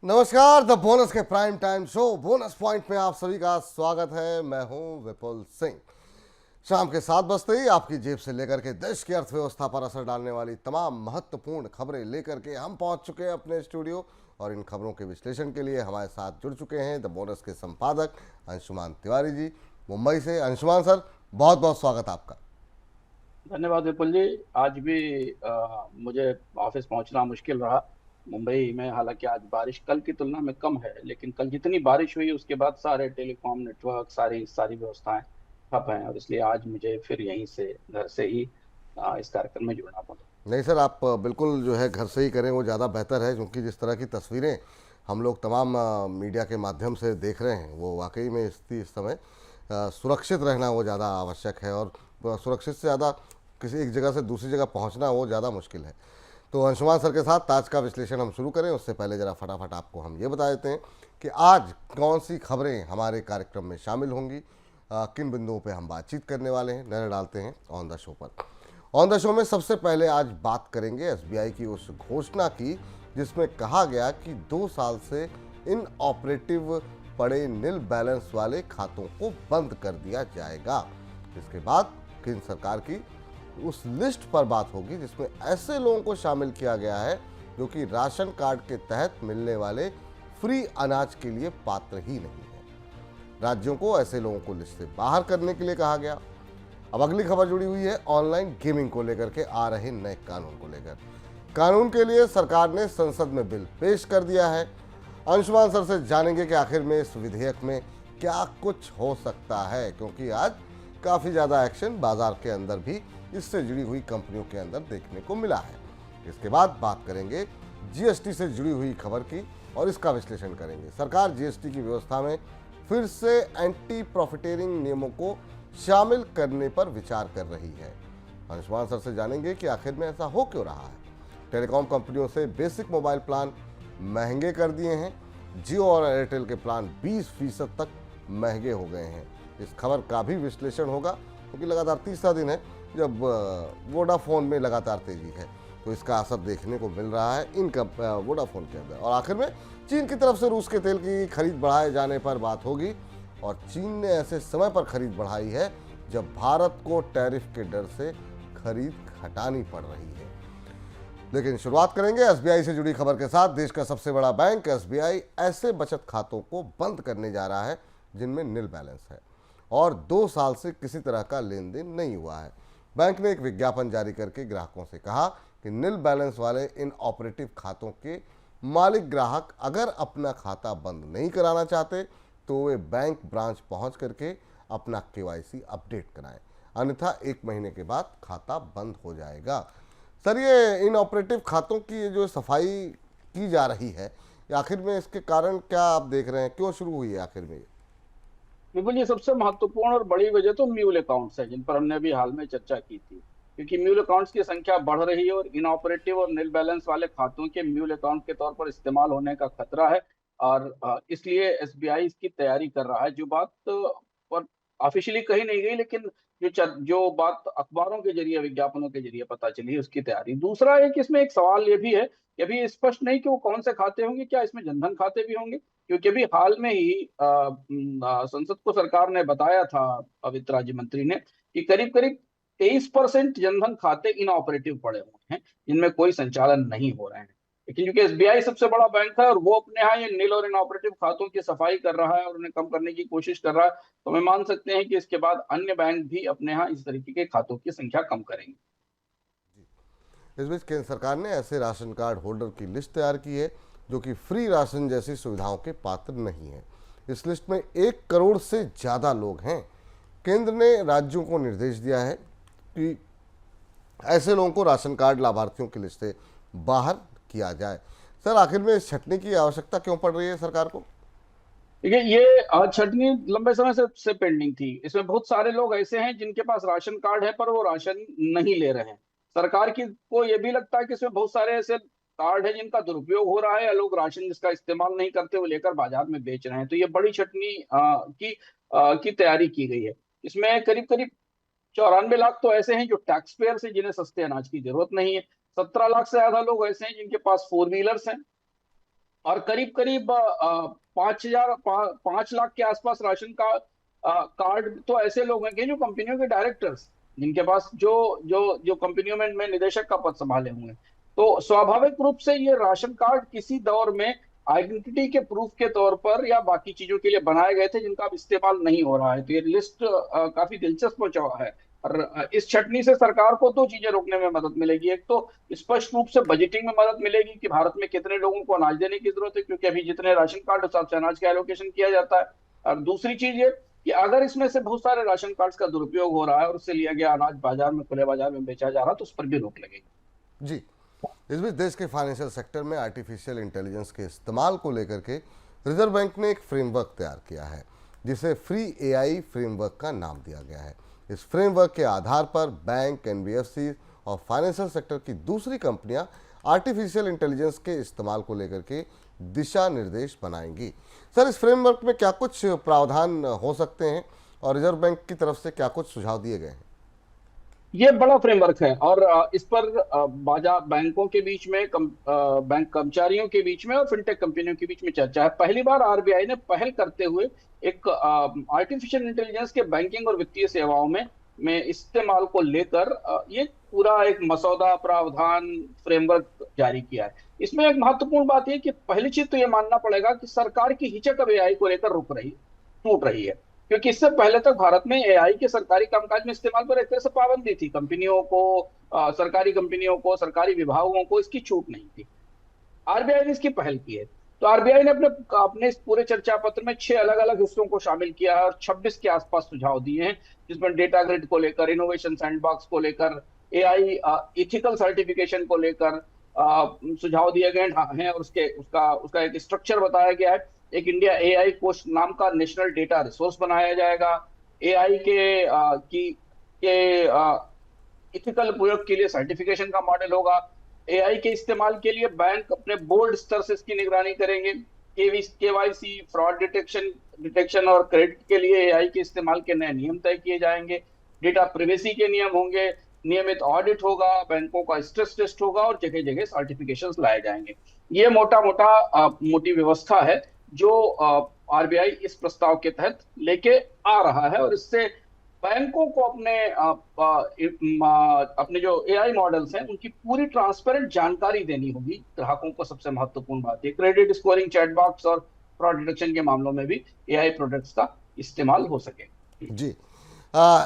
नमस्कार। The bonus के prime time show bonus point में आप सभी का स्वागत है। मैं हूं विपुल सिंह। शाम के 7 बजते ही आपकी जेब से लेकर के देश की अर्थव्यवस्था पर असर डालने वाली तमाम महत्वपूर्ण खबरें लेकर के हम पहुंच चुके हैं अपने स्टूडियो। और इन खबरों के विश्लेषण के लिए हमारे साथ जुड़ चुके हैं द बोनस के संपादक अंशुमान तिवारी जी, मुंबई से। अंशुमान सर, बहुत बहुत स्वागत आपका। धन्यवाद विपुल जी। आज भी मुझे ऑफिस पहुंचना मुश्किल रहा मुंबई में। हालांकि आज बारिश कल की तुलना में कम है, लेकिन कल जितनी बारिश हुई उसके बाद सारे टेलीकॉम नेटवर्क सारी सारी व्यवस्थाएं ठप हैं, और इसलिए आज मुझे फिर यहीं से घर से ही इस कार्यक्रम में जुड़ना पड़ा। नहीं सर, आप बिल्कुल जो है घर से ही करें, वो ज़्यादा बेहतर है, क्योंकि जिस तरह की तस्वीरें हम लोग तमाम मीडिया के माध्यम से देख रहे हैं, वो वाकई में इस समय सुरक्षित रहना वो ज़्यादा आवश्यक है। और सुरक्षित से ज़्यादा किसी एक जगह से दूसरी जगह पहुंचना वो ज़्यादा मुश्किल है। तो अंशुमान सर के साथ आज का विश्लेषण हम शुरू करें उससे पहले ज़रा फटाफट आपको हम ये बता देते हैं कि आज कौन सी खबरें हमारे कार्यक्रम में शामिल होंगी, किन बिंदुओं पे हम बातचीत करने वाले हैं, नजर डालते हैं ऑन द शो पर। ऑन द शो में सबसे पहले आज बात करेंगे एसबीआई की उस घोषणा की जिसमें कहा गया कि 2 साल से इन ऑपरेटिव पड़े नील बैलेंस वाले खातों को बंद कर दिया जाएगा। इसके बाद केंद्र सरकार की उस लिस्ट पर बात होगी जिसमें ऐसे लोगों को शामिल किया गया है जो कि राशन कार्ड के तहत मिलने वाले फ्री अनाज के लिए पात्र ही नहीं है। राज्यों को ऐसे लोगों को लिस्ट से बाहर करने के लिए कहा गया। अब अगली खबर जुड़ी हुई है ऑनलाइन गेमिंग को लेकर के आ रहे नए कानून को लेकर। कानून के लिए सरकार ने संसद में बिल पेश कर दिया है। अंशुमान सर से जानेंगे कि आखिर में इस विधेयक में क्या कुछ हो सकता है, क्योंकि आज काफ़ी ज़्यादा एक्शन बाजार के अंदर भी इससे जुड़ी हुई कंपनियों के अंदर देखने को मिला है। इसके बाद बात करेंगे जीएसटी से जुड़ी हुई खबर की और इसका विश्लेषण करेंगे। सरकार जीएसटी की व्यवस्था में फिर से एंटी प्रॉफिटेरिंग नियमों को शामिल करने पर विचार कर रही है। अंशुमान सर से जानेंगे कि आखिर में ऐसा हो क्यों रहा है। टेलीकॉम कंपनियों से बेसिक मोबाइल प्लान महंगे कर दिए हैं। जियो और एयरटेल के प्लान 20% तक महंगे हो गए हैं। इस खबर का भी विश्लेषण होगा, क्योंकि लगातार तीसरा दिन है जब वोडाफोन में लगातार तेजी है, तो इसका असर देखने को मिल रहा है इनका वोडाफोन के अंदर। और आखिर में चीन की तरफ से रूस के तेल की खरीद बढ़ाए जाने पर बात होगी। और चीन ने ऐसे समय पर खरीद बढ़ाई है जब भारत को टैरिफ के डर से खरीद हटानी पड़ रही है। लेकिन शुरुआत करेंगे एसबीआई से जुड़ी खबर के साथ। देश का सबसे बड़ा बैंक एसबीआई ऐसे बचत खातों को बंद करने जा रहा है जिनमें नील बैलेंस है और 2 साल से किसी तरह का लेन देन नहीं हुआ है। बैंक ने एक विज्ञापन जारी करके ग्राहकों से कहा कि नील बैलेंस वाले इन ऑपरेटिव खातों के मालिक ग्राहक अगर अपना खाता बंद नहीं कराना चाहते तो वे बैंक ब्रांच पहुंच करके अपना केवाईसी अपडेट कराएं, अन्यथा 1 महीने के बाद खाता बंद हो जाएगा। सर, ये इन ऑपरेटिव खातों की जो सफाई की जा रही है, आखिर में इसके कारण क्या आप देख रहे हैं, क्यों शुरू हुई है आखिर में? बिल्कुल, ये सबसे महत्वपूर्ण और बड़ी वजह तो म्यूल अकाउंट्स है, जिन पर हमने अभी हाल में चर्चा की थी। क्योंकि म्यूल अकाउंट्स की संख्या बढ़ रही है और इनऑपरेटिव और नील बैलेंस वाले खातों के म्यूल अकाउंट के तौर पर इस्तेमाल होने का खतरा है। और इसलिए एसबीआई इसकी तैयारी कर रहा है। जो बात पर ऑफिशियली कही नहीं गई, लेकिन जो बात अखबारों के जरिए विज्ञापनों के जरिए पता चली है, उसकी तैयारी। दूसरा है कि इसमें एक सवाल ये भी है कि अभी स्पष्ट नहीं कि वो कौन से खाते होंगे। क्या इसमें जनधन खाते भी होंगे? क्योंकि अभी हाल में ही संसद को सरकार ने बताया था, वित्त राज्य मंत्री ने, कि करीब करीब 23% जनधन खाते इनऑपरेटिव पड़े हुए हैं, जिनमें कोई संचालन नहीं हो रहे हैं। लेकिन क्योंकि एसबीआई सबसे बड़ा बैंक है और वो अपने यहाँ ये नील और इनऑपरेटिव खातों की सफाई कर रहा है और उन्हें कम करने की कोशिश कर रहा है, तो हमें मान सकते हैं कि इसके बाद अन्य बैंक भी अपने यहाँ इस तरीके के खातों की संख्या कम करेंगे। इस बीच केंद्र सरकार ने ऐसे राशन कार्ड होल्डर की लिस्ट तैयार की है जो कि फ्री राशन जैसी सुविधाओं के पात्र नहीं है। इस लिस्ट में 1 करोड़ से ज़्यादा लोग हैं। केंद्र ने राज्यों को निर्देश दिया है कि ऐसे लोगों को राशन कार्ड लाभार्थियों की लिस्ट से बाहर किया जाए। सर, आखिर में इस छटनी की आवश्यकता क्यों पड़ रही है सरकार को? देखिए, ये छटनी लंबे समय से पेंडिंग थी। इसमें बहुत सारे लोग ऐसे हैं जिनके पास राशन कार्ड है पर वो राशन नहीं ले रहे हैं। सरकार की को ये भी लगता है कि इसमें बहुत सारे ऐसे कार्ड है जिनका दुरुपयोग हो रहा है, या लोग राशन जिसका इस्तेमाल नहीं करते वो लेकर बाजार में बेच रहे हैं। तो ये बड़ी छटनी की तैयारी की गई है। इसमें करीब करीब 94 लाख तो ऐसे हैं जो टैक्स पेयर हैं, जिन्हें सस्ते अनाज की जरूरत नहीं है। 17 लाख से ज्यादा लोग ऐसे हैं जिनके पास फोर व्हीलर्स हैं, और करीब करीब 5 लाख के आसपास राशन का कार्ड तो ऐसे लोग हैं कि जो कंपनियों के डायरेक्टर्स, जिनके पास जो जो जो कंपनियों में निदेशक का पद संभाले हुए हैं। तो स्वाभाविक रूप से ये राशन कार्ड किसी दौर में आइडेंटिटी के प्रूफ के तौर पर या बाकी चीजों के लिए बनाए गए थे, जिनका अब इस्तेमाल नहीं हो रहा है। तो ये लिस्ट काफी दिलचस्प है। और इस छटनी से सरकार को दो चीजें रोकने में मदद मिलेगी। एक तो स्पष्ट रूप से बजटिंग में मदद मिलेगी कि भारत में कितने लोगों को अनाज देने की जरूरत है, क्योंकि अभी जितने राशन कार्ड उस हिसाब से अनाज का एलोकेशन किया जाता है। और दूसरी चीज ये कि अगर इसमें से बहुत सारे राशन कार्ड्स का दुरुपयोग हो रहा है और उससे लिया गया अनाज बाजार में, खुले बाजार में बेचा जा रहा है, तो उस पर भी रोक लगेगी। जी, इस बीच देश के फाइनेंशियल सेक्टर में आर्टिफिशियल इंटेलिजेंस के इस्तेमाल को लेकर के रिजर्व बैंक ने एक फ्रेमवर्क तैयार किया है, जिसे फ्री एआई फ्रेमवर्क का नाम दिया गया है। इस फ्रेमवर्क के आधार पर बैंक, एनबीएफसी और फाइनेंशियल सेक्टर की दूसरी कंपनियां आर्टिफिशियल इंटेलिजेंस के इस्तेमाल को लेकर के दिशा निर्देश बनाएंगी। सर, इस फ्रेमवर्क में क्या कुछ प्रावधान हो सकते हैं और रिजर्व बैंक की तरफ से क्या कुछ सुझाव दिए गए हैं? ये बड़ा फ्रेमवर्क है और इस पर बाजार बैंकों के बीच में, बैंक कर्मचारियों के बीच में और फिनटेक कंपनियों के बीच में चर्चा है। पहली बार आरबीआई ने पहल करते हुए एक आर्टिफिशियल इंटेलिजेंस के बैंकिंग और वित्तीय सेवाओं में इस्तेमाल को लेकर ये पूरा एक मसौदा, प्रावधान, फ्रेमवर्क जारी किया है। इसमें एक महत्वपूर्ण बात यह कि पहली चीज तो ये मानना पड़ेगा कि सरकार की हिचक अब एआई को लेकर टूट रही है। क्योंकि इससे पहले तक भारत में एआई के सरकारी कामकाज में इस्तेमाल पर एक तरह से पाबंदी थी। कंपनियों को, सरकारी कंपनियों को, सरकारी विभागों को इसकी छूट नहीं थी। आरबीआई ने इसकी पहल की है। तो आरबीआई ने अपने अपने इस पूरे चर्चा पत्र में 6 अलग अलग हिस्सों को शामिल किया है और 26 के आसपास सुझाव दिए हैं, जिसमें डेटा ग्रिड को लेकर, इनोवेशन सैंडबॉक्स को लेकर, एआई इथिकल सर्टिफिकेशन को लेकर सुझाव दिए गए हैं। और उसके उसका उसका एक स्ट्रक्चर बताया गया है। एक इंडिया एआई कोष नाम का नेशनल डेटा रिसोर्स बनाया जाएगा। एआई के इथिकल प्रयोग के लिए सर्टिफिकेशन का मॉडल होगा। एआई के इस्तेमाल के लिए बैंक अपने बोर्ड स्तर से इसकी निगरानी करेंगे। केवाईसी, फ्रॉड डिटेक्शन और क्रेडिट के लिए एआई के इस्तेमाल के नए नियम तय किए जाएंगे। डेटा प्रिवेसी के नियम होंगे, नियमित ऑडिट होगा, बैंकों का स्ट्रेस टेस्ट होगा और जगह जगह सर्टिफिकेशंस लाए जाएंगे। ये मोटी व्यवस्था है जो आरबीआई इस प्रस्ताव के तहत लेके आ रहा है। और इससे बैंकों को अपने जो एआई मॉडल्स हैं उनकी पूरी ट्रांसपेरेंट जानकारी देनी होगी ग्राहकों को। सबसे महत्वपूर्ण बात है, क्रेडिट स्कोरिंग, चैटबॉक्स और फ्रॉड डिटेक्शन के मामलों में भी एआई प्रोडक्ट्स का इस्तेमाल हो सके। जी,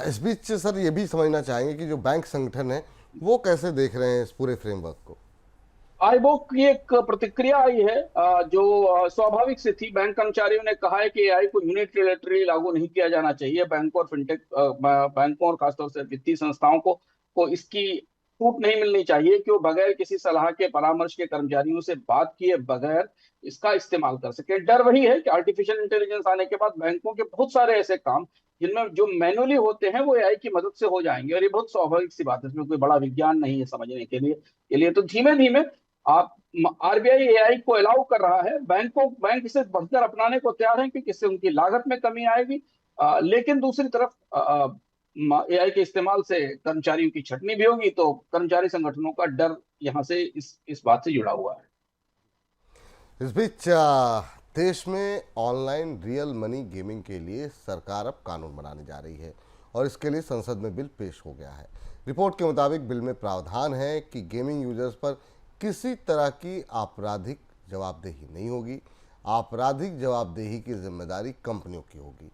इस बीच सर ये भी समझना चाहेंगे कि जो बैंक संगठन है वो कैसे देख रहे हैं इस पूरे फ्रेमवर्क को? आईबोक की एक प्रतिक्रिया आई है जो स्वाभाविक से थी। बैंक कर्मचारियों ने कहा है कि एआई को यूनिलैटरली लागू नहीं किया जाना चाहिए। बैंकों और फिनटेक बैंकों और खासतौर से वित्तीय संस्थाओं को इसकी छूट नहीं मिलनी चाहिए कि वो बगैर किसी सलाह के, परामर्श के, कर्मचारियों से बात किए बगैर इसका इस्तेमाल कर सके। डर वही है कि आर्टिफिशियल इंटेलिजेंस आने के बाद बैंकों के बहुत सारे ऐसे काम जिनमें जो मैनुअली होते हैं वो एआई की मदद से हो जाएंगे। और ये बहुत स्वाभाविक सी बात है, इसमें कोई बड़ा विज्ञान नहीं है समझने के लिए। तो धीमे धीमे आप आरबीआई एआई को अलाउ कर रहा है। बैंक इसे बढ़कर अपनाने को तैयार है क्योंकि इससे उनकी लागत में कमी आएगी। लेकिन दूसरी तरफ एआई के इस्तेमाल से कर्मचारियों की छटनी भी होगी। तो कर्मचारी संगठनों का डर यहाँ से इस बात से जुड़ा हुआ है। इस बीच देश में ऑनलाइन रियल मनी गेमिंग के लिए सरकार अब कानून बनाने जा रही है और इसके लिए संसद में बिल पेश हो गया है। रिपोर्ट के मुताबिक बिल में प्रावधान है कि गेमिंग यूजर्स पर किसी तरह की आपराधिक जवाबदेही नहीं होगी। आपराधिक जवाबदेही की जिम्मेदारी कंपनियों की होगी।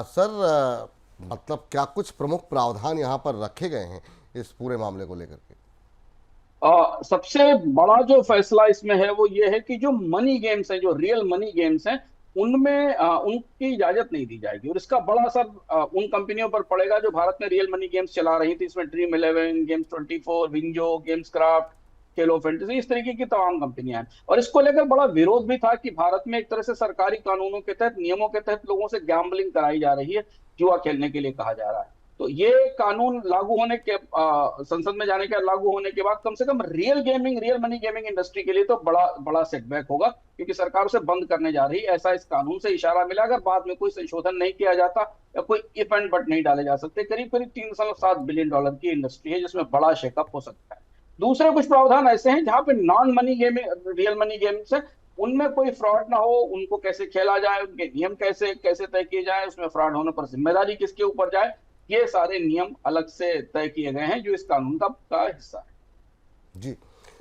सर, मतलब क्या कुछ प्रमुख प्रावधान यहाँ पर रखे गए हैं इस पूरे मामले को लेकर के? सबसे बड़ा जो फैसला इसमें है वो ये है कि जो मनी गेम्स हैं, जो रियल मनी गेम्स हैं, उनमें उनकी इजाजत नहीं दी जाएगी। और इसका बड़ा असर उन कंपनियों पर पड़ेगा जो भारत में रियल मनी गेम्स चला रही थी। इसमें dream 11, games 24, WinZO, games craft, खेलो फैंटेसी, इस तरीके की तमाम कंपनियां हैं। और इसको लेकर बड़ा विरोध भी था कि भारत में एक तरह से सरकारी कानूनों के तहत, नियमों के तहत लोगों से गैम्बलिंग कराई जा रही है, जुआ खेलने के लिए कहा जा रहा है। तो ये कानून लागू होने के संसद में जाने के लागू होने के बाद कम से कम रियल मनी गेमिंग इंडस्ट्री के लिए तो बड़ा सेटबैक होगा, क्योंकि सरकार उसे बंद करने जा रही है, ऐसा इस कानून से इशारा मिला। अगर बाद में कोई संशोधन नहीं किया जाता या कोई इफ एंड बट नहीं डाले जा सकते। करीब करीब $3.7 बिलियन की इंडस्ट्री है जिसमें बड़ा शेकअप हो सकता है। दूसरे कुछ प्रावधान ऐसे हैं जहां पे non money gaming real money games है उनमें कोई फ्रॉड ना हो, उनको कैसे खेला जाए, उनके नियम कैसे कैसे तय किए जाए, उसमें फ्रॉड होने पर जिम्मेदारी किसके ऊपर जाए, ये सारे नियम अलग से तय किए गए हैं जो इस कानून का हिस्सा है। जी।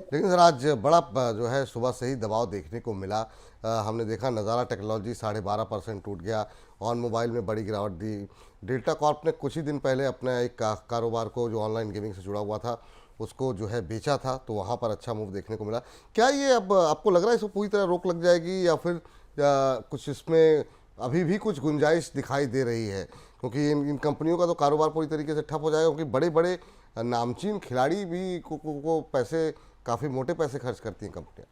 लेकिन सर आज बड़ा जो है सुबह से ही दबाव देखने को मिला। हमने देखा नज़ारा टेक्नोलॉजी 12.5% टूट गया, ऑन मोबाइल में बड़ी गिरावट दी। डेल्टा कॉर्प ने कुछ ही दिन पहले अपने एक कारोबार को जो ऑनलाइन गेमिंग से जुड़ा हुआ था उसको जो है बेचा था, तो वहाँ पर अच्छा मूव देखने को मिला। क्या ये अब आपको लग रहा है इसको पूरी तरह रोक लग जाएगी, या फिर कुछ इसमें अभी भी कुछ गुंजाइश दिखाई दे रही है? क्योंकि इन कंपनियों का तो कारोबार पूरी तरीके से ठप हो जाएगा, क्योंकि बड़े बड़े नामचीन खिलाड़ी भी को पैसे, काफ़ी मोटे पैसे खर्च करती हैं कंपनियां।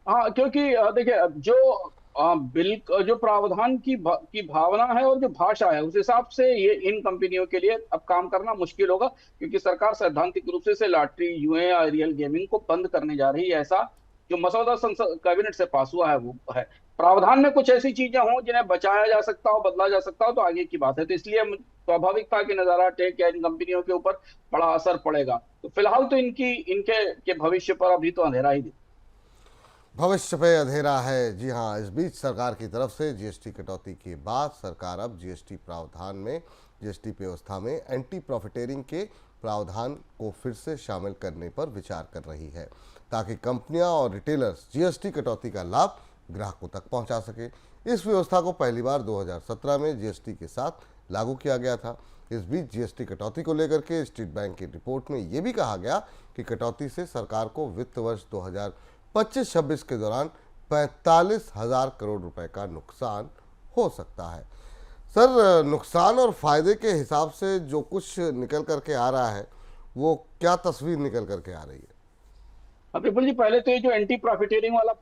हाँ, क्योंकि देखिए जो बिल जो प्रावधान की भावना है और जो भाषा है, उस हिसाब से ये इन कंपनियों के लिए अब काम करना मुश्किल होगा, क्योंकि सरकार सैद्धांतिक रूप से इसे लॉटरी, जुए या रियल गेमिंग को बंद करने जा रही है। ऐसा जो मसौदा संसद कैबिनेट से पास हुआ है वो है। प्रावधान में कुछ ऐसी चीजें हों जिन्हें बचाया जा सकता हो, बदला जा सकता हो, तो आगे की बात है। तो इसलिए स्वाभाविक था कि नजारा टेक या इन कंपनियों के ऊपर बड़ा असर पड़ेगा। तो फिलहाल तो इनके के भविष्य पर अभी तो अंधेरा ही दिखता भविष्य पे अंधेरा है। जी हाँ, इस बीच सरकार की तरफ से जीएसटी कटौती के बाद सरकार अब जीएसटी प्रावधान में, जीएसटी व्यवस्था में एंटी प्रॉफिटेरिंग के प्रावधान को फिर से शामिल करने पर विचार कर रही है, ताकि कंपनियां और रिटेलर्स जीएसटी कटौती का लाभ ग्राहकों तक पहुंचा सके। इस व्यवस्था को पहली बार 2017 में जीएसटी के साथ लागू किया गया था। इस बीच जीएसटी कटौती को लेकर के स्टेट बैंक की रिपोर्ट में यह भी कहा गया कि कटौती से सरकार को वित्त वर्ष 2025-26 के दौरान 45,000 करोड़ रुपए का नुकसान हो सकता है। सर, नुकसान और फायदे के हिसाब से जो कुछ निकल करके आ रहा है, वो क्या तस्वीर निकल करके आ रही है? है। विपुल जी, पहले तो ये जो एंटी प्रॉफिटेरिंग वाला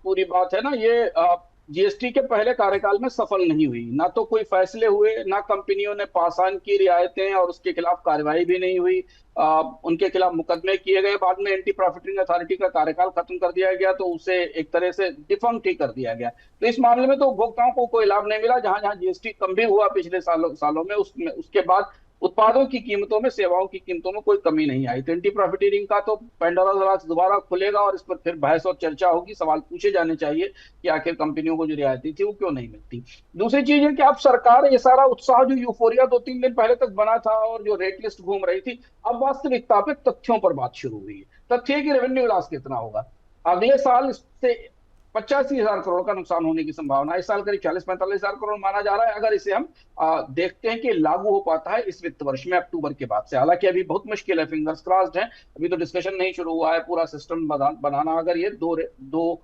पूरी बात है ना, ये जीएसटी के पहले कार्यकाल में सफल नहीं हुई। ना तो कोई फैसले हुए, ना कंपनियों ने पास ऑन की रियायतें, और उसके खिलाफ कार्रवाई भी नहीं हुई। उनके खिलाफ मुकदमे किए गए। बाद में एंटी प्रॉफिटिंग अथॉरिटी का कार्यकाल खत्म कर दिया गया, तो उसे एक तरह से डिफंक्ट ही कर दिया गया। तो इस मामले में तो उपभोक्ताओं को कोई लाभ नहीं मिला। जहां जहां जीएसटी कम भी हुआ पिछले सालों में, उसके बाद उत्पादों की कीमतों में, सेवाओं की कीमतों में कोई कमी नहीं आई। तो एंटी प्रॉफिटियरिंग का तो पेंडोरास बॉक्स दोबारा खुलेगा, और इस पर फिर बहस और चर्चा होगी। सवाल पूछे जाने चाहिए कि आखिर कंपनियों को जो रियायती थी वो क्यों नहीं मिलती। दूसरी चीज है कि अब सरकार, ये सारा उत्साह जो यूफोरिया 2-3 दिन पहले तक बना था और जो रेट लिस्ट घूम रही थी, अब वास्तविकता पे तथ्यों पर बात शुरू हुई है। तथ्य है कि रेवेन्यू लॉस कितना होगा अगले साल। इससे 85,000 करोड़ का नुकसान होने की संभावना है। इस साल करीब 40-45,000 करोड़ माना जा रहा है, अगर इसे हम देखते हैं कि लागू हो पाता है इस वित्त वर्ष में, अक्टूबर के बाद से। हालांकि अभी बहुत मुश्किल है, फिंगर्स क्रॉस्ड है। अभी तो डिस्कशन नहीं शुरू हुआ है, पूरा सिस्टम बनाना, अगर ये दो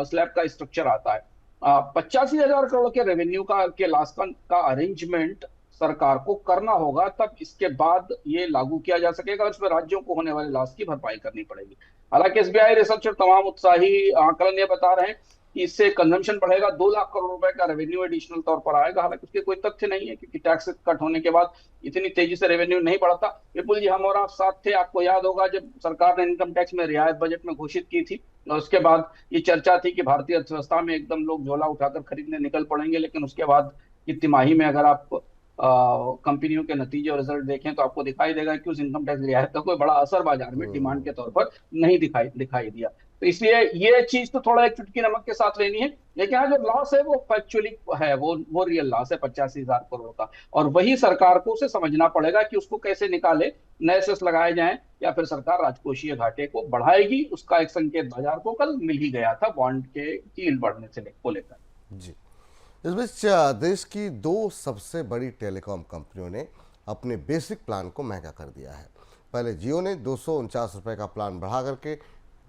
स्लैब का स्ट्रक्चर आता है। 85,000 करोड़ के रेवेन्यू के लॉस का अरेंजमेंट सरकार को करना होगा, तब इसके बाद ये लागू किया जा सकेगा। उसमें राज्यों को होने वाले लॉस की भरपाई करनी पड़ेगी। हालांकि एसबीआई रिसर्च और तमाम उत्साही आंकलन ये बता रहे हैं कि इससे कंजम्पशन बढ़ेगा, 2 लाख करोड़ रुपए का रेवेन्यू एडिशनल तौर पर आएगा। हालांकि उसके कोई तथ्य नहीं है, क्योंकि टैक्स कट होने के बाद इतनी तेजी से रेवेन्यू नहीं बढ़ता। विपुल जी, हम और आप साथ थे, आपको याद होगा जब सरकार ने इनकम टैक्स में रियायत बजट में घोषित की थी, और उसके बाद ये चर्चा थी कि भारतीय अर्थव्यवस्था में एकदम लोग झोला उठाकर खरीदने निकल पड़ेंगे। लेकिन उसके बाद की तिमाही में अगर आप कंपनियों के नतीजे और रिजल्ट देखें, तो आपको दिखाई देगा कि उस इनकम टैक्स रियायत का कोई बड़ा असर बाजार में डिमांड के तौर पर नहीं दिखाई दिया। तो इसलिए ये चीज तो थोड़ा एक चुटकी नमक के साथ लेनी है। लेकिन हाँ, जो लॉस है वो फैक्चुअली है, वो रियल लॉस है 85,000 करोड़ का। और वही सरकार को उसे समझना पड़ेगा कि उसको कैसे निकाले, नए सेस लगाए जाएं, या फिर सरकार राजकोषीय घाटे को बढ़ाएगी। उसका एक संकेत बाजार को कल मिल ही गया था, बॉन्ड के यील्ड बढ़ने से को लेकर। जी। इस बीच देश की दो सबसे बड़ी टेलीकॉम कंपनियों ने अपने बेसिक प्लान को महंगा कर दिया है। पहले जियो ने 249 रुपये का प्लान बढ़ा करके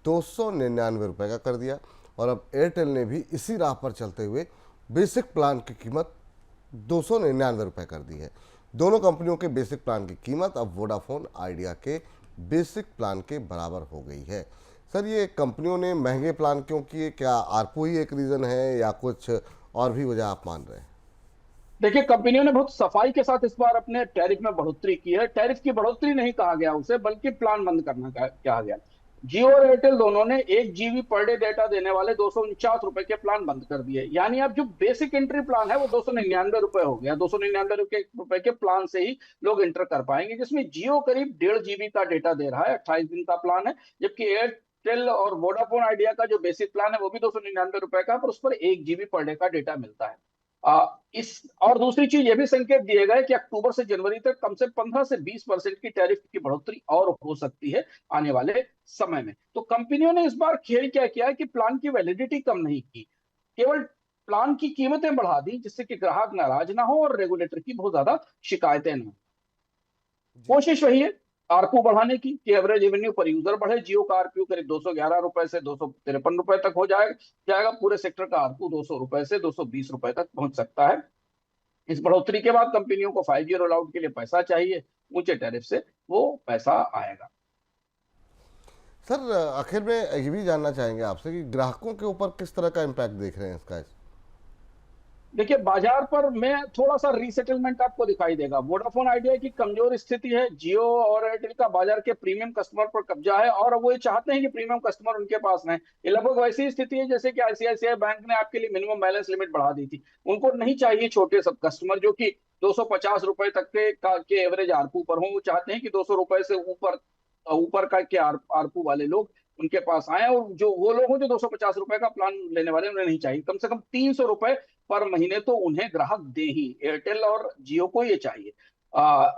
299 रुपये का कर दिया, और अब एयरटेल ने भी इसी राह पर चलते हुए बेसिक प्लान की कीमत 299 रुपये कर दी है। दोनों कंपनियों के बेसिक प्लान की कीमत अब वोडाफोन आइडिया के बेसिक प्लान के बराबर हो गई है। सर, ये कंपनियों ने महंगे प्लान क्यों किए? क्या आरपू ही एक रीज़न है, या कुछ और भी वजह आप मान रहे हैं? देखिए, कंपनियों ने बहुत सफाई के साथ इस बार अपने टैरिफ में बढ़ोतरी की है। टैरिफ की बढ़ोतरी नहीं कहा गया उसे, बल्कि प्लान बंद करना कहा गया। जियो और एयरटेल दोनों ने 1 GB पर डे डेटा देने वाले 249 रुपए के प्लान बंद कर दिए। यानी अब जो बेसिक एंट्री प्लान है वो 299 रुपए हो गया। 299 रुपए के प्लान से ही लोग एंटर कर पाएंगे, जिसमें जियो करीब 1.5 GB का डेटा दे रहा है, 28 दिन का प्लान है। जबकि एयरटेल और वोडाफोन आइडिया का जो बेसिक प्लान है वो भी 299 रुपए का, पर उस पर 1 GB पर डे का डेटा मिलता है। इस और दूसरी चीज ये भी संकेत दिए गए कि अक्टूबर से जनवरी तक कम से 15 से 20% की टैरिफ की बढ़ोतरी और हो सकती है आने वाले समय में। तो कंपनियों ने इस बार खेल क्या किया है कि प्लान की वैलिडिटी कम नहीं की, केवल प्लान की कीमतें बढ़ा दी, जिससे कि ग्राहक नाराज ना हो और रेगुलेटर की बहुत ज्यादा शिकायतें ना हो। जी। कोशिश वही है आरपू बढ़ाने की कि एवरेज रेवेन्यू पर यूजर बढ़े। जियो का आरपू करीब 211 रुपए से 253 रुपए तक हो जाएगा। पूरे सेक्टर का आरपू 200 रुपए से 220 रुपए तक पहुंच सकता है। इस बढ़ोतरी के बाद कंपनियों को 5G रोल आउट के लिए पैसा चाहिए, ऊंचे टैरिफ से वो पैसा आएगा। सर आखिर में ये भी जानना चाहेंगे आपसे कि ग्राहकों के ऊपर किस तरह का इम्पैक्ट देख रहे हैं इसका। देखिए, बाजार पर में थोड़ा सा रीसेटलमेंट आपको दिखाई देगा। वोडाफोन आइडिया की कमजोर स्थिति है, जियो और एयरटेल का बाजार के प्रीमियम कस्टमर पर कब्जा है और वो ये चाहते हैं कि प्रीमियम कस्टमर उनके पास रहे। ये लगभग वैसी स्थिति है जैसे कि आईसीआईसीआई बैंक ने आपके लिए मिनिमम बैलेंस लिमिट बढ़ा दी थी। उनको नहीं चाहिए छोटे सब कस्टमर जो कि 250 रुपए तक के एवरेज आरपू पर हो। वो चाहते हैं कि 200 रुपए से ऊपर ऊपर का के आरपू वाले लोग उनके पास आए, और जो वो लोग हो जो 250 रुपए का प्लान लेने वाले उन्हें नहीं चाहिए। कम से कम 300 रुपए पर महीने तो उन्हें ग्राहक दे ही। एयरटेल और जियो को ये चाहिए। आ,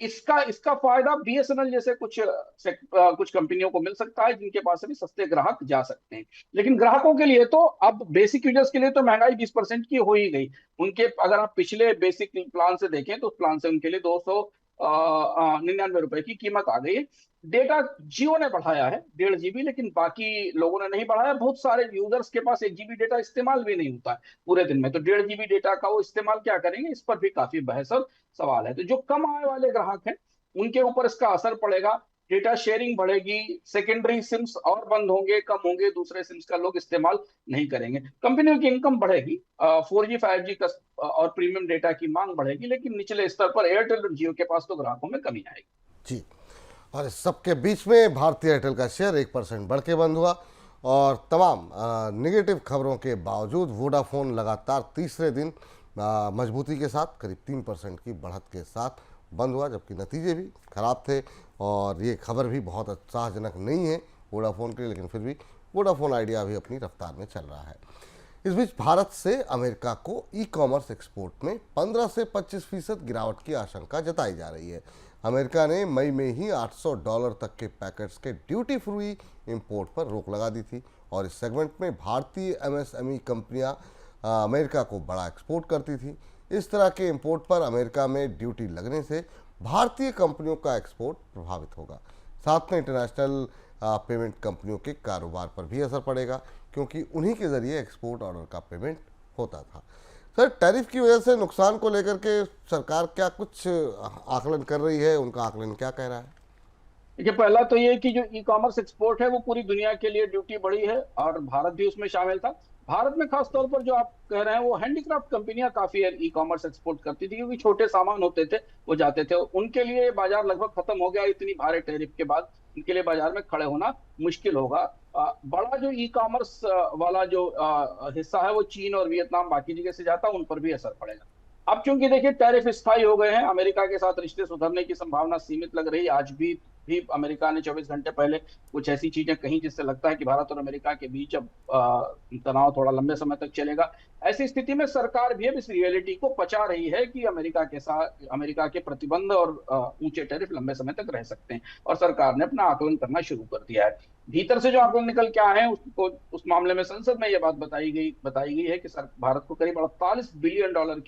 इसका इसका फायदा बीएसएनएल जैसे कुछ कंपनियों को मिल सकता है, जिनके पास भी सस्ते ग्राहक जा सकते हैं। लेकिन ग्राहकों के लिए तो अब बेसिक यूजर्स के लिए तो महंगाई 20% की हो ही गई। उनके अगर आप पिछले बेसिक प्लान से देखें तो उस प्लान से उनके लिए 299 रुपए की कीमत आ गई है। डेटा जियो ने बढ़ाया है 1.5 GB, लेकिन बाकी लोगों ने नहीं बढ़ाया। बहुत सारे यूजर्स के पास 1 GB डेटा इस्तेमाल भी नहीं होता है पूरे दिन में, तो 1.5 GB डेटा का वो इस्तेमाल क्या करेंगे, इस पर भी काफी बहस और सवाल है। तो जो कम आय वाले ग्राहक हैं उनके ऊपर इसका असर पड़ेगा। डेटा शेयरिंग बढ़ेगी, सेकेंडरी सिम्स और बंद होंगे, कम होंगे, दूसरे सिम्स का लोग इस्तेमाल नहीं करेंगे। कंपनियों की इनकम बढ़ेगी, 4G 5G का और प्रीमियम डेटा की मांग बढ़ेगी, लेकिन निचले स्तर पर एयरटेल और जियो के पास तो ग्राहकों में कमी आएगी। जी। और इस सबके बीच में भारतीय एयरटेल का शेयर 1% बढ़ के बंद हुआ और तमाम निगेटिव खबरों के बावजूद वोडाफोन लगातार तीसरे दिन मजबूती के साथ करीब 3% की बढ़त के साथ बंद हुआ, जबकि नतीजे भी खराब थे और ये खबर भी बहुत उत्साहजनक नहीं है वोडाफोन के लिए, लेकिन फिर भी वोडाफोन आइडिया भी अपनी रफ्तार में चल रहा है। इस बीच भारत से अमेरिका को ई कॉमर्स एक्सपोर्ट में 15 से 25% गिरावट की आशंका जताई जा रही है। अमेरिका ने मई में ही $800 तक के पैकेट्स के ड्यूटी फ्री इंपोर्ट पर रोक लगा दी थी और इस सेगमेंट में भारतीय एमएसएमई कंपनियां अमेरिका को बड़ा एक्सपोर्ट करती थी। इस तरह के इंपोर्ट पर अमेरिका में ड्यूटी लगने से भारतीय कंपनियों का एक्सपोर्ट प्रभावित होगा। साथ में इंटरनेशनल पेमेंट कंपनियों के कारोबार पर भी असर पड़ेगा, क्योंकि उन्हीं के जरिए एक्सपोर्ट ऑर्डर का पेमेंट होता था। सर, टैरिफ की वजह से नुकसान को लेकर के सरकार क्या कुछ आकलन कर रही है, उनका आकलन क्या कह रहा है? देखिए, पहला तो ये कि जो ई कॉमर्स एक्सपोर्ट है वो पूरी दुनिया के लिए ड्यूटी बढ़ी है और भारत भी उसमें शामिल था। भारत में खास तौर पर जो आप कह रहे हैं वो हैंडीक्राफ्ट कंपनियां काफी ई कॉमर्स एक्सपोर्ट करती थी, क्योंकि छोटे सामान होते थे वो जाते थे। उनके लिए बाजार लगभग खत्म हो गया इतनी भारी टैरिफ के बाद। उनके लिए बाजार में खड़े होना मुश्किल होगा। बड़ा जो ई कॉमर्स वाला जो हिस्सा है वो चीन और वियतनाम बाकी जगह से जाता है, उन पर भी असर पड़ेगा। अब चूंकि देखिए टैरिफ स्थायी हो गए हैं, अमेरिका के साथ रिश्ते सुधरने की संभावना सीमित लग रही है। आज भी अमेरिका ने 24 घंटे पहले कुछ ऐसी चीजें कही जिससे लगता है कि भारत और अमेरिका के बीच अब तनाव थोड़ा लंबे समय तक चलेगा। ऐसी स्थिति में सरकार भी अब इस रियलिटी को पचा रही है कि अमेरिका के प्रतिबंध और ऊंचे टैरिफ लंबे समय तक रह सकते हैं, और सरकार ने अपना आकलन करना शुरू कर दिया है। भीतर से जो आकलन निकल के आए हैं उसको उस मामले में संसद में यह बात बताई गई है कि भारत को करीब $48 बिलियन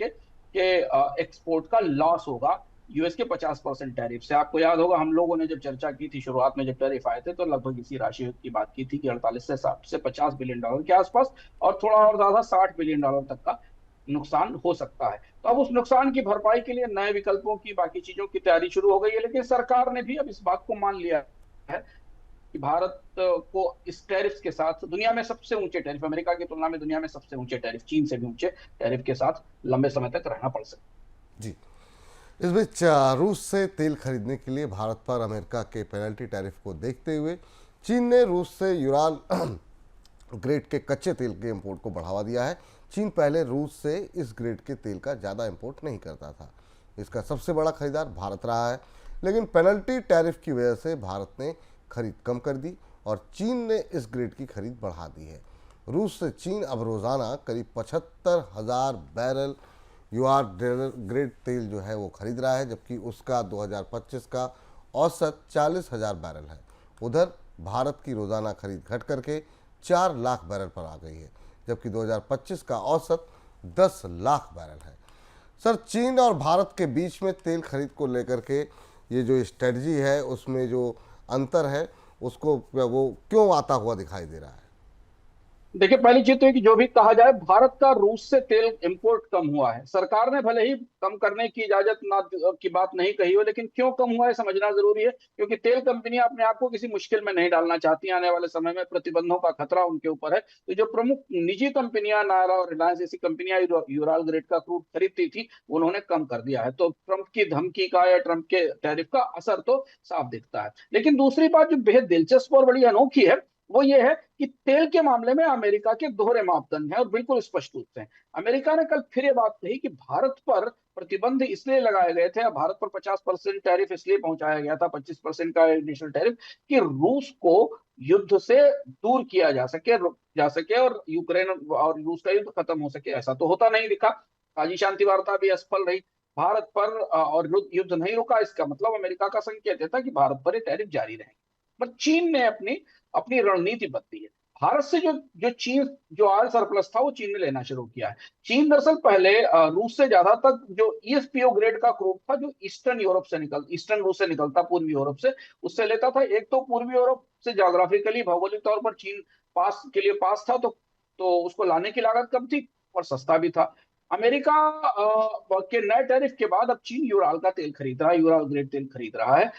के एक्सपोर्ट का लॉस होगा यूएस के 50% टैरिफ से। आपको याद होगा हम लोगों ने जब चर्चा की थी शुरुआत में, जब टैरिफ आए थे तो लगभग इसी राशि की बात की थी कि 48 से 60 से $50 बिलियन के आसपास, और थोड़ा और ज्यादा $60 बिलियन तक का नुकसान हो सकता है। तो अब उस नुकसान की भरपाई के लिए नए विकल्पों की, बाकी चीजों की तैयारी शुरू हो गई है। लेकिन सरकार ने भी अब इस बात को मान लिया है कि भारत को इस टैरिफ के साथ दुनिया में सबसे ऊंचे टैरिफ, अमेरिका की तुलना में दुनिया में सबसे ऊंचे टैरिफ, चीन से भी ऊंचे टैरिफ के साथ लंबे समय तक रहना पड़ सकता है। जी। इस बीच रूस से तेल खरीदने के लिए भारत पर अमेरिका के पेनल्टी टैरिफ को देखते हुए चीन ने रूस से यूराल ग्रेड के कच्चे तेल के इंपोर्ट को बढ़ावा दिया है। चीन पहले रूस से इस ग्रेड के तेल का ज़्यादा इंपोर्ट नहीं करता था। इसका सबसे बड़ा खरीदार भारत रहा है, लेकिन पेनल्टी टैरिफ की वजह से भारत ने खरीद कम कर दी और चीन ने इस ग्रेड की खरीद बढ़ा दी है। रूस से चीन अब रोज़ाना करीब 75,000 बैरल यूआर ग्रेड तेल जो है वो खरीद रहा है, जबकि उसका 2025 का औसत 40,000 बैरल है। उधर भारत की रोज़ाना खरीद घट करके 4 लाख बैरल पर आ गई है, जबकि 2025 का औसत 10 लाख बैरल है। सर, चीन और भारत के बीच में तेल खरीद को लेकर के ये जो स्ट्रेटजी है उसमें जो अंतर है उसको वो क्यों आता हुआ दिखाई दे रहा है? देखिए, पहली चीज तो है कि जो भी कहा जाए, भारत का रूस से तेल इंपोर्ट कम हुआ है। सरकार ने भले ही कम करने की इजाजत ना की बात नहीं कही हो, लेकिन क्यों कम हुआ है समझना जरूरी है, क्योंकि तेल कंपनियां अपने आप को किसी मुश्किल में नहीं डालना चाहती। आने वाले समय में प्रतिबंधों का खतरा उनके ऊपर है। तो जो प्रमुख निजी कंपनियां, नायरा और रिलायंस जैसी कंपनियां यूराल ग्रेड का क्रूड खरीदती थी, उन्होंने कम कर दिया है। तो ट्रंप की धमकी का या ट्रंप के टैरिफ का असर तो साफ दिखता है। लेकिन दूसरी बात जो बेहद दिलचस्प और बड़ी अनोखी है, वो ये है कि तेल के मामले में अमेरिका के दोहरे मापदंड हैं और बिल्कुल स्पष्ट रूप से। अमेरिका ने कल फिर ये बात कही कि भारत पर प्रतिबंध इसलिए लगाए गए थे, भारत पर 50% टैरिफ इसलिए पहुंचाया गया था, 25% का इनिशियल टैरिफ, कि रूस को युद्ध से दूर किया जा सके और यूक्रेन और रूस का युद्ध खत्म हो सके। ऐसा तो होता नहीं दिखा। ताजी शांति वार्ता भी असफल रही। भारत पर और युद्ध नहीं रुका, इसका मतलब अमेरिका का संकेत था कि भारत पर ये टैरिफ जारी रहेंगे। पर चीन ने अपनी अपनी रणनीति बदली है। भारत से जो ऑयल सरप्लस था वो चीन ने लेना शुरू किया है। चीन दरअसल पहले रूस से ज्यादा तक जो ईएसपीओ ग्रेड का क्रूड था, जो ईस्टर्न रूस से निकलता, पूर्वी यूरोप से, उससे लेता था। एक तो पूर्वी यूरोप से ज्योग्राफिकली, भौगोलिक तौर पर चीन पास था, तो उसको लाने की लागत कम थी और सस्ता भी था। अमेरिका के नए टैरिफ के बाद अब चीन यूराल का तेल खरीद रहा है, यूराल ग्रेड तेल खरीद रहा है।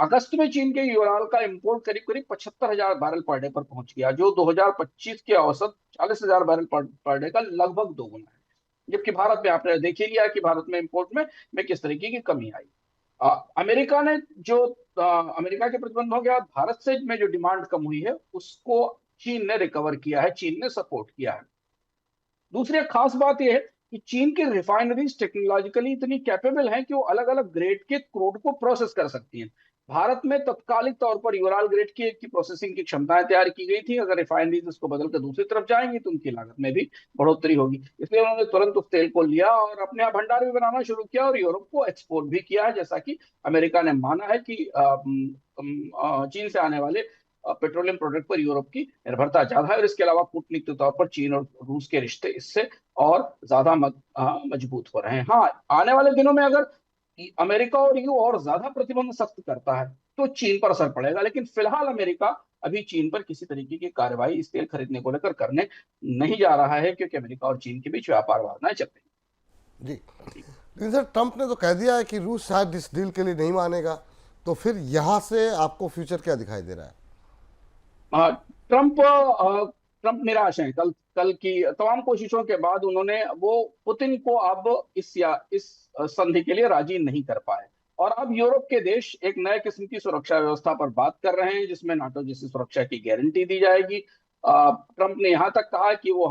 अगस्त में चीन के यूराल का इंपोर्ट करीब करीब 75,000 बैरल पर डे पर पहुंच गया, जो 2025 के औसत 40,000 बैरल पर डे का लगभग दोगुना है। जबकि भारत में आपने देख ही लिया कि भारत में इंपोर्ट में किस तरीके की कमी आई। अमेरिका ने जो अमेरिका के प्रतिबंधों के बाद भारत से में जो डिमांड कम हुई है, उसको चीन ने रिकवर किया है, चीन ने सपोर्ट किया है। दूसरी एक खास बात यह है कि चीन की रिफाइनरीज टेक्नोलॉजिकली इतनी कैपेबल हैं कि वो अलग अलग ग्रेड के क्रूड को प्रोसेस कर सकती हैं। भारत में तत्कालिक तौर पर यूराल ग्रेड की प्रोसेसिंग की क्षमताएं तैयार की गई थी। अगर रिफाइनरीज इसको बदलकर दूसरी तरफ जाएंगी तो उनकी लागत में भी बढ़ोतरी होगी। इसलिए उन्होंने तुरंत उस तेल को लिया और अपने यहाँ भंडार भी बनाना शुरू किया और यूरोप को एक्सपोर्ट भी किया है, जैसा कि अमेरिका ने माना है कि चीन से आने वाले पेट्रोलियम प्रोडक्ट पर यूरोप की निर्भरता ज्यादा है। और इसके अलावा कूटनीतिक तौर पर चीन और रूस के रिश्ते इससे और ज्यादा मजबूत हो रहे हैं। हाँ, आने वाले दिनों में अगर अमेरिका और यूरोप और ज्यादा प्रतिबंध सख्त करता है तो चीन पर असर पड़ेगा, लेकिन फिलहाल अमेरिका अभी चीन पर किसी तरीके की कार्रवाई इस तेल खरीदने को लेकर करने नहीं जा रहा है, क्योंकि अमेरिका और चीन के बीच व्यापार वार्ताएं चल रही जी, लेकिन सर, ट्रंप ने तो कह दिया है कि रूस शायद इस डील के लिए नहीं मानेगा, तो फिर यहाँ से आपको फ्यूचर क्या दिखाई दे रहा है? ट्रंप ट्रंप निराश हैं। कल कल की तमाम कोशिशों के बाद उन्होंने वो पुतिन को अब इस संधि के लिए राजी नहीं कर पाए। और अब यूरोप के देश एक नए किस्म की सुरक्षा व्यवस्था पर बात कर रहे हैं, जिसमें नाटो जैसी सुरक्षा की गारंटी दी जाएगी। ट्रंप ने यहां तक कहा कि वो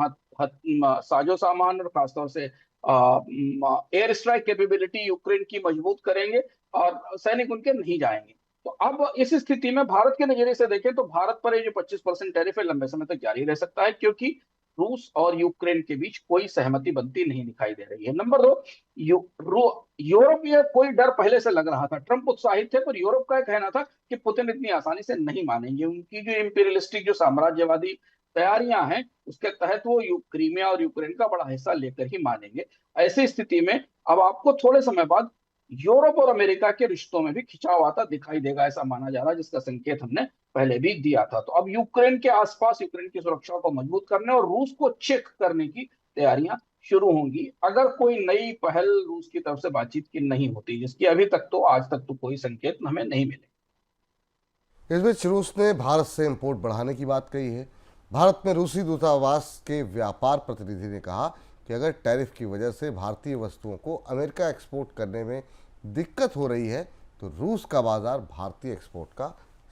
साजो सामान और खासतौर से एयर स्ट्राइक कैपेबिलिटी यूक्रेन की मजबूत करेंगे और सैनिक उनके नहीं जाएंगे। तो अब इस स्थिति में भारत के नजरिए से देखें तो भारत पर ये जो 25% टैरिफ है लंबे समय तक जारी रह सकता है, क्योंकि रूस और यूक्रेन के बीच कोई सहमति बनती नहीं दिखाई दे रही है। नंबर दो, यूरोप में कोई डर पहले से लग रहा था। ट्रंप उत्साहित थे, पर यूरोप का कहना था कि पुतिन इतनी आसानी से नहीं मानेंगे। उनकी जो इंपीरियलिस्टिक, जो साम्राज्यवादी तैयारियां हैं, उसके तहत वो क्रीमिया और यूक्रेन का बड़ा हिस्सा लेकर ही मानेंगे। ऐसी स्थिति में अब आपको थोड़े समय बाद यूरोप और अमेरिका के रिश्तों में भी खिंचाव आता दिखाई देगा, ऐसा माना जा रहा है, जिसका संकेत हमने पहले भी दिया था। तो अब यूक्रेन के आसपास यूक्रेन की सुरक्षा को मजबूत करने और रूस को चेक करने की तैयारियां शुरू होंगी, अगर कोई नई पहल रूस की तरफ से बातचीत की नहीं होती, जिसकी अभी तक तो आज तक तो कोई संकेत हमें नहीं मिले। इस बीच रूस ने भारत से इंपोर्ट बढ़ाने की बात कही है। भारत में रूसी दूतावास के व्यापार प्रतिनिधि ने कहा कि अगर टैरिफ की वजह से भारतीय वस्तुओं को अमेरिका एक्सपोर्ट करने में दिक्कत हो रही है तो रूस का बाजार भारतीय एक्सपोर्ट का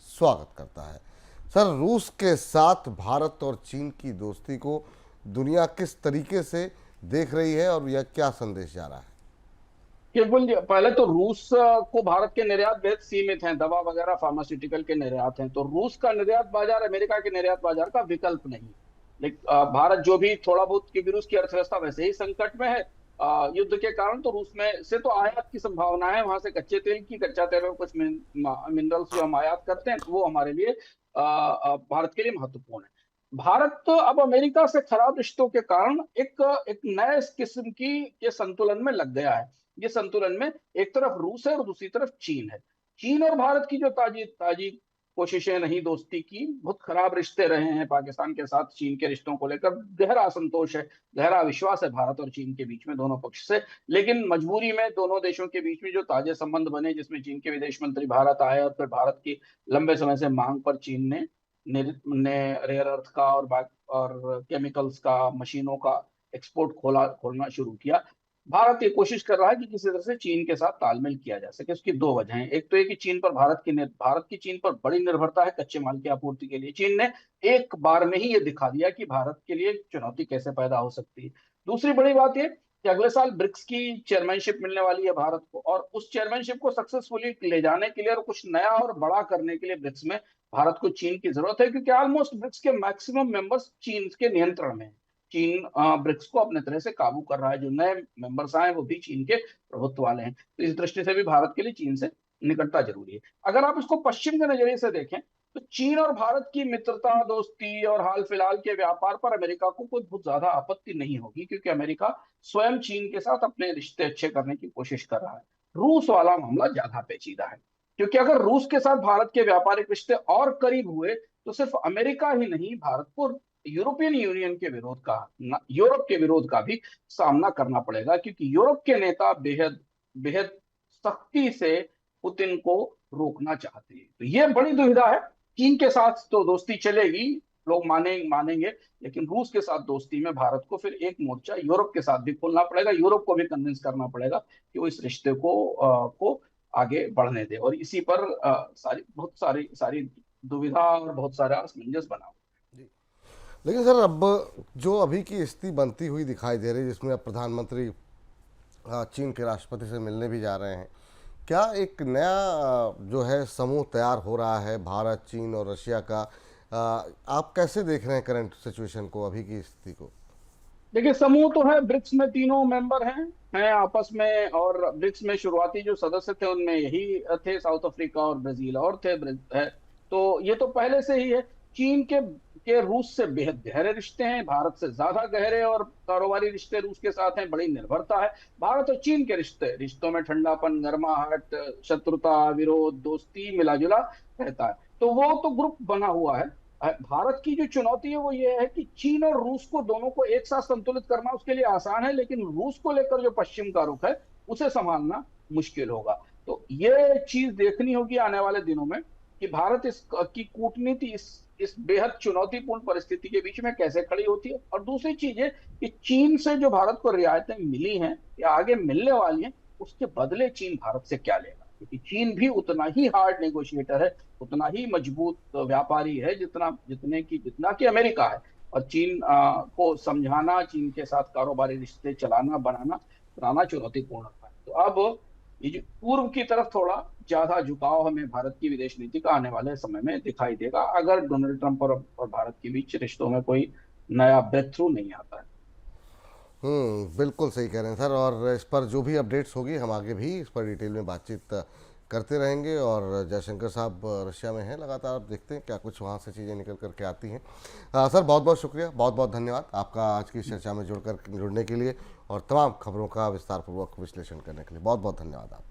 स्वागत करता है। सर, रूस के साथ भारत और चीन की दोस्ती को दुनिया किस तरीके से देख रही है और यह क्या संदेश जा रहा है? केवल पहले तो रूस को भारत के निर्यात बेहद सीमित हैं, दवा वगैरह फार्मास्यूटिकल के निर्यात हैं, तो रूस का निर्यात बाजार अमेरिका के निर्यात बाजार का विकल्प नहीं है। लेकिन भारत जो भी थोड़ा बहुत, क्योंकि रूस की अर्थव्यवस्था वैसे ही संकट में है युद्ध के कारण, तो रूस में से तो आयात की संभावना है, वहां से कच्चे तेल की, कच्चा तेल और कुछ मिनरल्स जो हम आयात करते हैं, तो वो हमारे लिए भारत के लिए महत्वपूर्ण है। भारत तो अब अमेरिका से खराब रिश्तों के कारण एक एक नए किस्म की के संतुलन में लग गया है। ये संतुलन में एक तरफ रूस है और दूसरी तरफ चीन है। चीन और भारत की जो ताजी ताजी कोशिशें नहीं दोस्ती की, बहुत खराब रिश्ते रहे हैं पाकिस्तान के साथ, चीन के रिश्तों को लेकर गहरा असंतोष है, गहरा विश्वास है भारत और चीन के बीच में, दोनों पक्ष से। लेकिन मजबूरी में दोनों देशों के बीच में जो ताजे संबंध बने, जिसमें चीन के विदेश मंत्री भारत आए और फिर भारत की लंबे समय से मांग पर चीन ने रेयर अर्थ का और केमिकल्स का, मशीनों का एक्सपोर्ट खोलना शुरू किया। भारत ये कोशिश कर रहा है कि किसी तरह से चीन के साथ तालमेल किया जा सके। उसकी दो वजह हैं। एक तो ये कि चीन पर भारत की चीन पर बड़ी निर्भरता है कच्चे माल की आपूर्ति के लिए। चीन ने एक बार में ही ये दिखा दिया कि भारत के लिए चुनौती कैसे पैदा हो सकती है। दूसरी बड़ी बात ये कि अगले साल ब्रिक्स की चेयरमैनशिप मिलने वाली है भारत को, और उस चेयरमैनशिप को सक्सेसफुली ले जाने के लिए और कुछ नया और बड़ा करने के लिए ब्रिक्स में भारत को चीन की जरूरत है, क्योंकि ऑलमोस्ट ब्रिक्स के मैक्सिमम मेंबर्स चीन के नियंत्रण में हैं। चीन ब्रिक्स को अपने तरह से काबू कर रहा है। जो नए मेंबर्स आए वो भी चीन के प्रभुत्व वाले हैं, तो इस दृष्टि से भी भारत के लिए चीन से निकटता जरूरी है। अगर आप इसको पश्चिम के नजरिए से देखें, तो चीन और भारत की मित्रता, दोस्ती और हाल फिलहाल के व्यापार पर अमेरिका को कोई बहुत ज्यादा आपत्ति नहीं होगी, क्योंकि अमेरिका स्वयं चीन के साथ अपने रिश्ते अच्छे करने की कोशिश कर रहा है। रूस वाला मामला ज्यादा पेचीदा है, क्योंकि अगर रूस के साथ भारत के व्यापारिक रिश्ते और करीब हुए, तो सिर्फ अमेरिका ही नहीं, भारत को यूरोपियन यूनियन के विरोध का, यूरोप के विरोध का भी सामना करना पड़ेगा, क्योंकि यूरोप के नेता बेहद बेहद सख्ती से पुतिन को रोकना चाहते हैं। तो ये बड़ी दुविधा है। चीन के साथ तो दोस्ती चलेगी, लोग मानेंगे, लेकिन रूस के साथ दोस्ती में भारत को फिर एक मोर्चा यूरोप के साथ भी खोलना पड़ेगा, यूरोप को भी कन्विंस करना पड़ेगा कि वो इस रिश्ते को आगे बढ़ने दे, और इसी पर बहुत सारी दुविधा और बहुत सारा असमंजस बना हुआ। लेकिन सर, अब जो अभी की स्थिति बनती हुई दिखाई दे रही है, जिसमें अब प्रधानमंत्री चीन के राष्ट्रपति से मिलने भी जा रहे हैं, क्या एक नया जो है समूह तैयार हो रहा है भारत, चीन और रशिया का? आप कैसे देख रहे हैं करंट सिचुएशन को, अभी की स्थिति को? देखिए, समूह तो है, ब्रिक्स में तीनों मेंबर हैं आपस में, और ब्रिक्स में शुरुआती जो सदस्य थे उनमें यही थे, साउथ अफ्रीका और ब्राजील और थे है। तो ये तो पहले से ही है। चीन के रूस से बेहद गहरे रिश्ते हैं, भारत से ज्यादा गहरे और कारोबारी रिश्ते रूस के साथ हैं, बड़ी निर्भरता है। भारत और चीन के रिश्तों में ठंडापन, गर्माहट, शत्रुता, विरोध, दोस्ती, मिला जुला रहता है। तो वो तो ग्रुप बना हुआ है। भारत की जो चुनौती है वो ये है कि चीन और रूस को, दोनों को एक साथ संतुलित करना उसके लिए आसान है, लेकिन रूस को लेकर जो पश्चिम का रुख है उसे संभालना मुश्किल होगा। तो ये चीज देखनी होगी आने वाले दिनों में कि भारत की कूटनीति इस बेहद चुनौतीपूर्ण परिस्थिति के बीच में कैसे खड़ी होती है। और दूसरी चीज है कि चीन से जो भारत को रियायतें मिली हैं या आगे मिलने वाली हैं, उसके बदले चीन भारत से क्या लेगा, क्योंकि चीन भी उतना ही हार्ड नेगोशिएटर है, उतना ही मजबूत व्यापारी है जितना कि अमेरिका है। और चीन को समझाना, चीन के साथ कारोबारी रिश्ते चलाना, बनाना चुनौतीपूर्ण है। तो अब ये जो पूर्व की तरफ थोड़ा ज्यादा झुकाव हमें भारत की विदेश नीति का आने वाले समय में दिखाई देगा, अगर डोनाल्ड ट्रंप और भारत के बीच रिश्तों में कोई नया ब्रेक थ्रू नहीं आता है। बिल्कुल सही कह रहे हैं सर। और इस पर जो भी अपडेट्स होगी, हम आगे भी इस पर डिटेल में बातचीत करते रहेंगे। और जयशंकर साहब रशिया में हैं लगातार, आप देखते हैं क्या कुछ वहाँ से चीज़ें निकल करके आती हैं। सर, बहुत बहुत शुक्रिया, बहुत बहुत धन्यवाद आपका आज की चर्चा में जुड़ने के लिए और तमाम खबरों का विस्तारपूर्वक विश्लेषण करने के लिए। बहुत बहुत धन्यवाद आपका।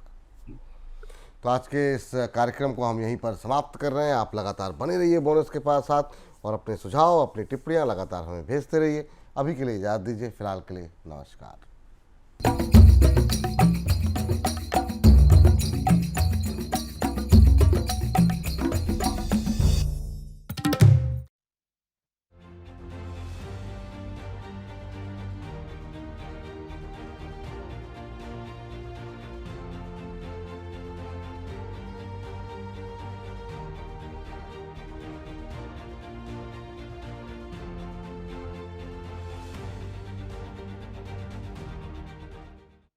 तो आज के इस कार्यक्रम को हम यहीं पर समाप्त कर रहे हैं। आप लगातार बने रहिए बोनस के साथ और अपने सुझाव, अपनी टिप्पणियाँ लगातार हमें भेजते रहिए। अभी के लिए इजाज़त दीजिए, फिलहाल के लिए नमस्कार।